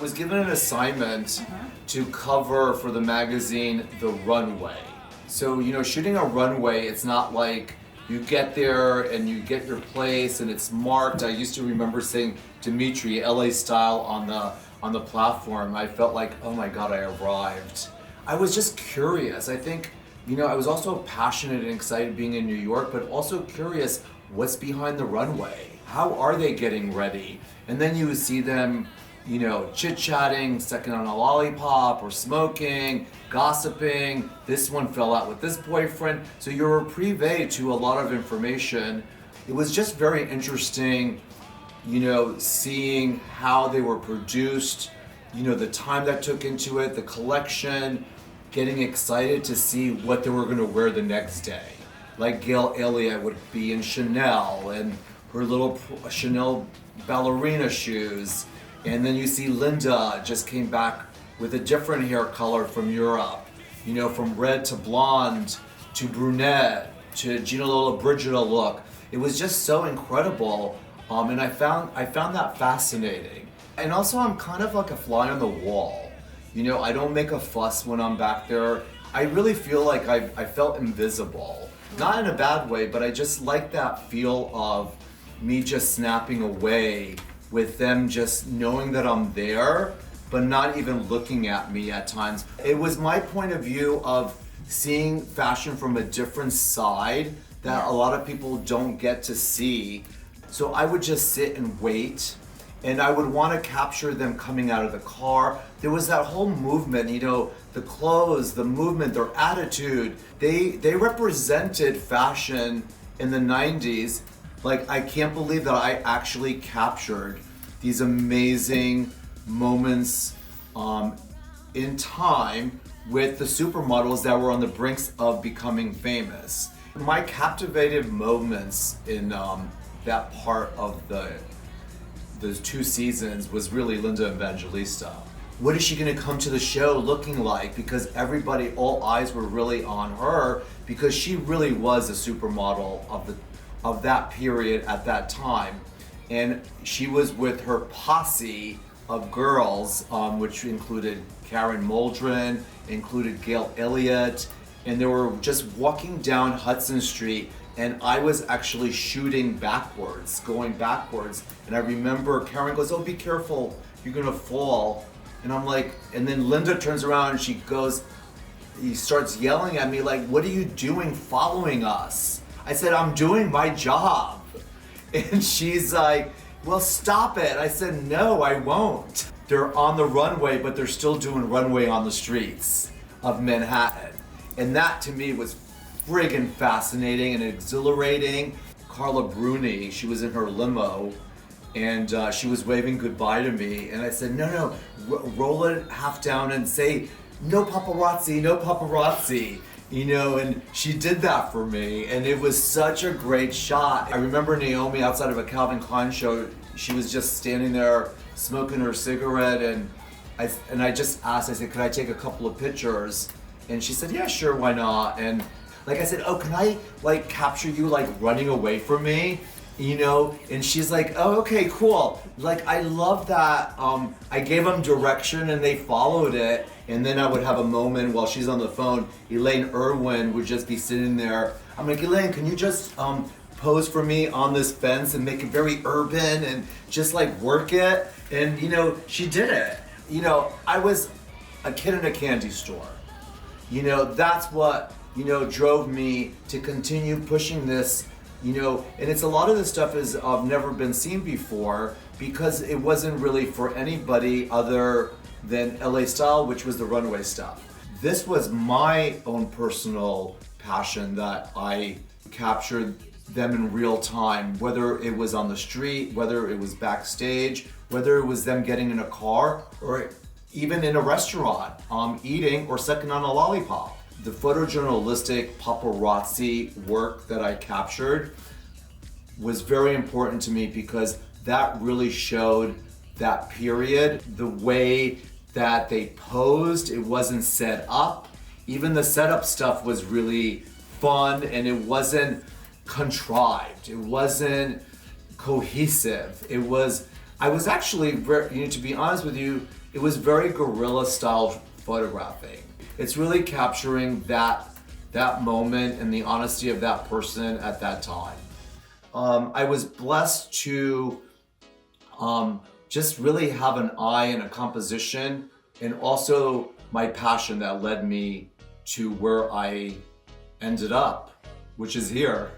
was given an assignment to cover for the magazine The Runway. So, shooting a runway, it's not like you get there and you get your place and it's marked. I used to remember saying Dimitri, LA style on the platform. I felt like, oh my God, I arrived. I was just curious. I think, I was also passionate and excited being in New York, but also curious, what's behind the runway? How are they getting ready? And then you would see them, chit-chatting, sucking on a lollipop or smoking, gossiping. This one fell out with this boyfriend. So you're privy to a lot of information. It was just very interesting, seeing how they were produced, the time that took into it, the collection, getting excited to see what they were going to wear the next day. Like Gail Elliot would be in Chanel and her little Chanel ballerina shoes. And then you see Linda just came back with a different hair color from Europe. From red to blonde to brunette to Gina Lollobrigida look. It was just so incredible. And I found that fascinating. And also I'm kind of like a fly on the wall. I don't make a fuss when I'm back there. I really feel like I felt invisible. Not in a bad way, but I just like that feel of me just snapping away with them just knowing that I'm there, but not even looking at me at times. It was my point of view of seeing fashion from a different side that a lot of people don't get to see. So I would just sit and wait, and I would want to capture them coming out of the car. There was that whole movement, the clothes, the movement, their attitude. They represented fashion in the 90s. Like, I can't believe that I actually captured these amazing moments in time with the supermodels that were on the brinks of becoming famous. My captivative moments in that part of those 2 seasons was really Linda Evangelista. What is she gonna come to the show looking like? Because everybody, all eyes were really on her because she really was a supermodel of that period at that time. And she was with her posse of girls, which included Karen Mulder, included Gail Elliot, and they were just walking down Hudson Street, and I was actually shooting backwards, going backwards. And I remember Karen goes, "Oh, be careful, you're gonna fall." And I'm like, and then Linda turns around and he starts yelling at me like, "What are you doing following us?" I said, "I'm doing my job." And she's like, "Well, stop it." I said, "No, I won't." They're on the runway, but they're still doing runway on the streets of Manhattan. And that to me was friggin' fascinating and exhilarating. Carla Bruni, she was in her limo and she was waving goodbye to me. And I said, no, roll it half down and say, "No paparazzi, no paparazzi." And she did that for me, and it was such a great shot. I remember Naomi outside of a Calvin Klein show, she was just standing there smoking her cigarette, and I just asked, I said, "Could I take a couple of pictures?" And she said, "Yeah, sure, why not?" And like I said, "Oh, can I like capture you like running away from me?" And she's like, "Oh, okay, cool." Like, I love that. I gave them direction and they followed it. And then I would have a moment while she's on the phone. Elaine Erwin would just be sitting there. I'm like, "Elaine, can you just pose for me on this fence and make it very urban and just like work it?" And she did it. I was a kid in a candy store. That's what drove me to continue pushing this. And it's a lot of this stuff is never been seen before because it wasn't really for anybody other than LA Style, which was the runway stuff. This was my own personal passion that I captured them in real time, whether it was on the street, whether it was backstage, whether it was them getting in a car, or even in a restaurant, eating or sucking on a lollipop. The photojournalistic paparazzi work that I captured was very important to me because that really showed that period, the way that they posed. It wasn't set up. Even the setup stuff was really fun and it wasn't contrived. It wasn't cohesive. I was actually, to be honest with you, It was very guerrilla style photographing. It's really capturing that moment and the honesty of that person at that time. I was blessed to just really have an eye and a composition, and also my passion that led me to where I ended up, which is here.